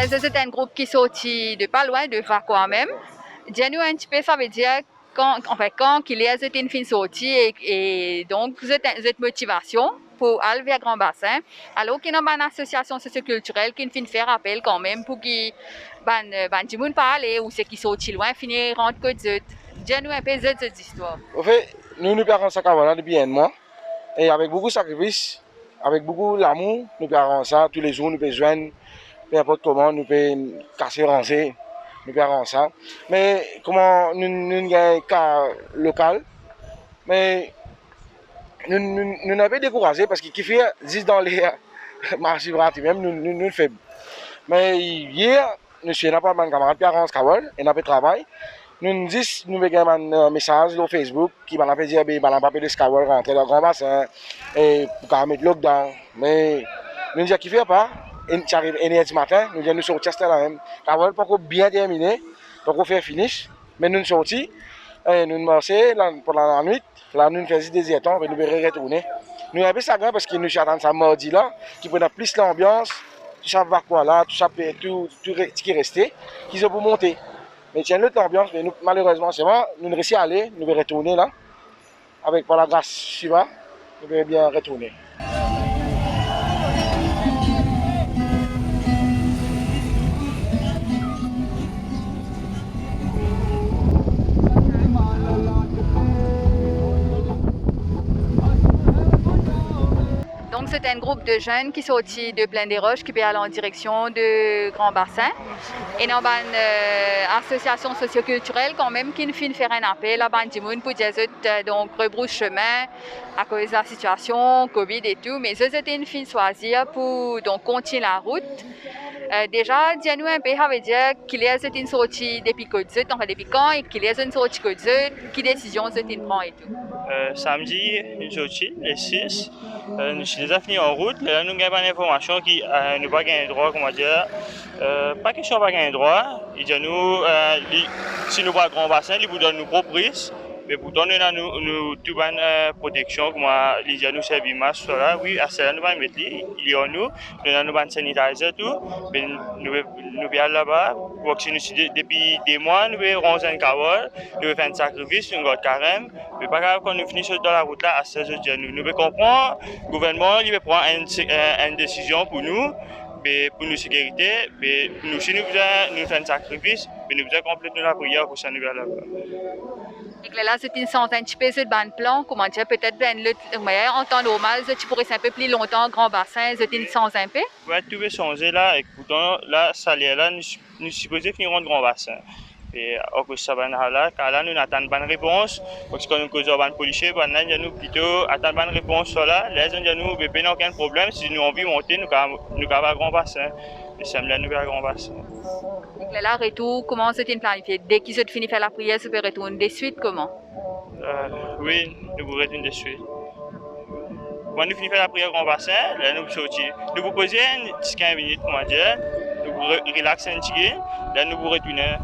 c'est un groupe qui sortit de pas loin de Vacoa même. Dis-nous un petit peu, ça veut dire quand qu'il y a une fin sortie et donc vous êtes motivation pour aller vers Grand Bassin. Alors qu'il y a une association socioculturelle qui fait faire appel quand même pour que du monde parler ou ceux qui sortent loin finir rendre que dis-nous un peu cette histoire. En fait, nous parents ça depuis un mois et avec beaucoup de sacrifices, avec beaucoup d'amour, nous parents ça tous les jours nous pouvons joindre n'importe comment, nous pouvons casser, ranger, nous pouvons ça. Mais comment nous avons un cas local, mais nous n'avons pas découragé parce qu'il fait 10 dans les marchés même, nous le faisons. Mais hier, nous sommes pas de camarades parents Kawal et nous avons travaillé. Nous disons, nous avons un message sur Facebook qui m'a fait dire que nous avons pas de Kawal rentrer dans le Grand Bassin et pour mettre lockdown. Mais nous disons qu'il ne fait pas. Et j'arrive ce matin, nous sommes sortis là même. Kawal pas bien terminé, pas faire finish, mais nous sommes sortis. Et nous marchons pendant la nuit. Là, nous faisons des étons et nous devons retourner. Nous avons ça parce que nous attendons ça mardi là, qui prend plus l'ambiance, tout ça va quoi là, tout ça tout qui est resté, qui sont pour monter. Mais tiens l'autre ambiance, mais nous, malheureusement c'est bon, nous ne réussissons à aller, nous devons retourner là. Avec par la grâce Shiva, nous devons bien retourner. Donc c'est un groupe de jeunes qui sortit de Plaine des Roches qui peut aller en direction de Grand Bassin. Et nous avons une association socioculturelle quand même qui nous fait faire un appel à Bandimoun pour dire donc rebrousse chemin à cause de la situation Covid et tout. Mais c'était une fin choisir pour donc continuer la route. Déjà, dis-nous un peu, ça veut dire qu'il y a une sortie depuis Côte-Zut, enfin depuis quand, et qu'il y a une sortie Côte-Zut, quelle décision c'est une prend et tout. Samedi, une sortie, les 6. Nous sommes déjà finis en route. Là, nous avons une information qui nous pas gagné droit, comment dire. Pas question de pas gagner droit. Il dit nous, si nous pas Grand Bassin, il vous donne nos gros prix. Mais pourtant, nous avons toute une protection, comme les gens nous servent masque, là, oui, à cela nous allons mettre, il y a nous avons un sanitizer, tout, mais nous allons là-bas, depuis des mois, nous allons ranger un Kawal, nous allons faire un sacrifice, nous allons carême, mais pas grave quand nous finissons dans la route là, à 16 heures, nous allons comprendre, le gouvernement, il va prendre une décision pour nous, mais pour nos sécurité, mais nous, si nous faisons un sacrifice, mais nous faisons compléter la prière pour ça nous allons là-bas. Et là, c'est une centaine de pèses de ban plan. Comment dire, peut-être en temps normal, tu pourrais un peu plus longtemps, Grand Bassin, c'est une sans un peu. Oui, tout va changer là. Et pourtant, là, ça là, nous supposons finir en Grand Bassin. Et au cause de ça, car là, nous attendons une bonne réponse. Parce que nous causons un policier, nous plutôt attendre une bonne réponse là. Les gens nous, il n'y a aucun problème. Si nous envie de monter, nous avons un Grand Bassin. Et ça me l'a nous à Grand Bassin. Donc là, retour, comment c'est planifié? Dès qu'ils ont fini de faire la prière, ça peut retourner de suite, comment? Oui, nous vous retournons de suite. Quand nous finissons de faire la prière Grand Bassin, là, nous sortons. Nous vous posons 15 minutes, comment dire, nous vous relaxons un petit peu, là, nous vous retournons.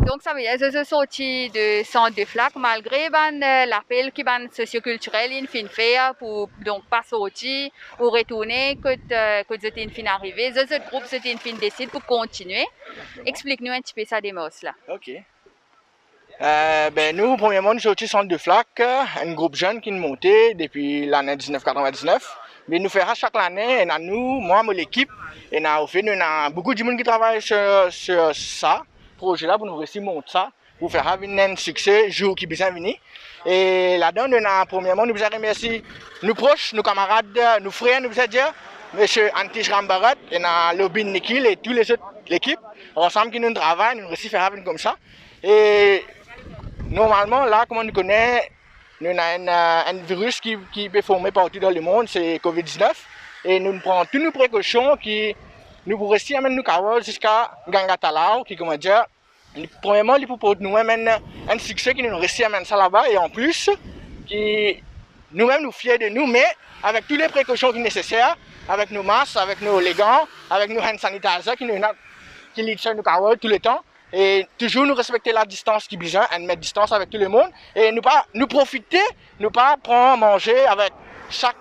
Donc ça veut dire que je suis sorti de centre de flac malgré l'appel qui est socioculturel une fin faire pour donc pas sortir ou retourner quand c'était une fin arrivée. Ce groupe c'était une fin décide pour continuer. Explique-nous un petit peu ça des mots là. Ok. Nous premièrement nous sortis centre de flac, un groupe jeune qui nous montait depuis l'année 1999. Mais nous faisons chaque année, et nous, moi, mon équipe, et nous avons beaucoup de gens qui travaillent sur ça. Projet là pour nous réussir monter ça pour faire un succès jour qui bien venir et là-dedans nous premièrement nous besoin remercier nos proches nos camarades nos frères nous besoin dire monsieur Antish Rambarat et na Lobin Nikil et tous les autres l'équipe ensemble qui nous travaillent nous réussir faire comme ça et normalement là comme on nous connaît nous avons un virus qui peut former partout dans le monde c'est Covid-19 et nous prenons toutes nos précautions qui nous pourrons réussir à nous caler jusqu'à Gangatalao, qui comment dire, premièrement, il faut pour nous amener un succès qui nous réussit à amener ça là-bas et en plus, qui nous-mêmes nous fiers de nous, mais avec toutes les précautions qui sont nécessaires, avec nos masques, avec nos gants, avec nos hand sanitizer qui nous caler tout le temps Et toujours nous respecter la distance qui besoin, 1 mètre de distance avec tout le monde. Et nous profiter, nous pas prendre manger avec chaque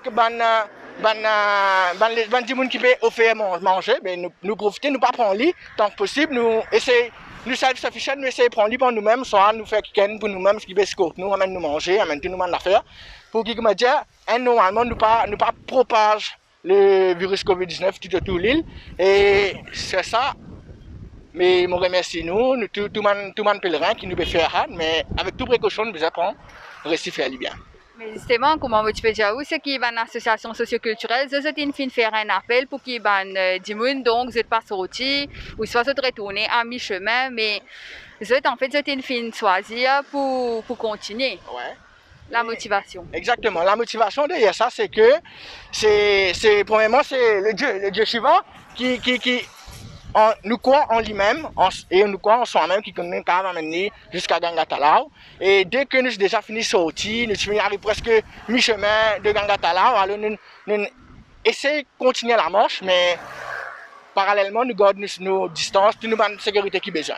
les gens qui peut offrir manger, mais nous profiter, nous pas prendre lit tant que possible, nous essayer, nous self-sufficient, nous essayer de prendre lit pour nous-mêmes, soit nous faire quelque pour nous-mêmes, ce qui peut nous amène nous manger, amène tout nous à faire, pour que, comme dire, normalement, nous pas propage le virus COVID-19 tout l'île, et c'est ça. Mais je remercie tout le monde pèlerin qui nous peut faire, mais avec toute précaution, nous devons prendre, rester faire bien. Mais justement, comment tu peux dire, c'est qu'il y a une association socioculturelle, c'est une fin faire un appel pour qu'il y ait des gens, donc vous pas sortis, ou soit vous retourner à mi-chemin, mais vous en fait, c'est une fin choisir pour continuer. Ouais. La motivation. Exactement. La motivation derrière ça, c'est que, premièrement, c'est le Dieu Shiva qui nous croit en lui-même et nous croit en soi-même qui nous a amené jusqu'à Gangatalau. Et dès que nous avons déjà fini sortir, nous sommes arrivés presque mi-chemin de Gangatalau, alors nous essayons de continuer la marche, mais parallèlement, nous gardons nos distances, toute notre sécurité qui besoin.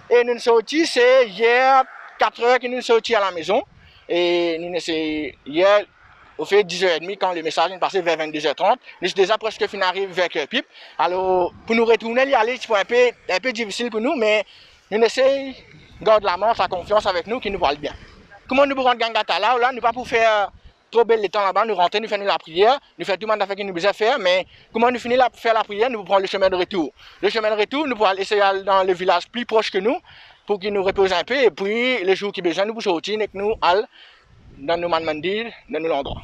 Et nous sommes sortis, c'est hier 4 heures que nous sommes sortis à la maison. Et nous essayons hier, au fait 10h30, quand le message est passé vers 22h30, nous sommes déjà presque fini d'arriver vers Kerpip. Alors, pour nous retourner, y aller, c'est un peu difficile pour nous, mais nous essayons de garder la marche, la confiance avec nous, qui nous parle bien. Comment nous rendre Gangatala, là, nous pas pour faire trop bel le temps là-bas, nous rentrer, nous faire la prière, nous faire tout le monde affaire que nous besoin faire, mais comment nous finir faire la prière, nous prendre le chemin de retour. Le chemin de retour, nous pourrons essayer d'aller dans le village plus proche que nous, pour qu'il nous repose un peu, et puis les jours qui besoin, nous pouvons sortir avec nous, dans nos mandir, dans nos endroits.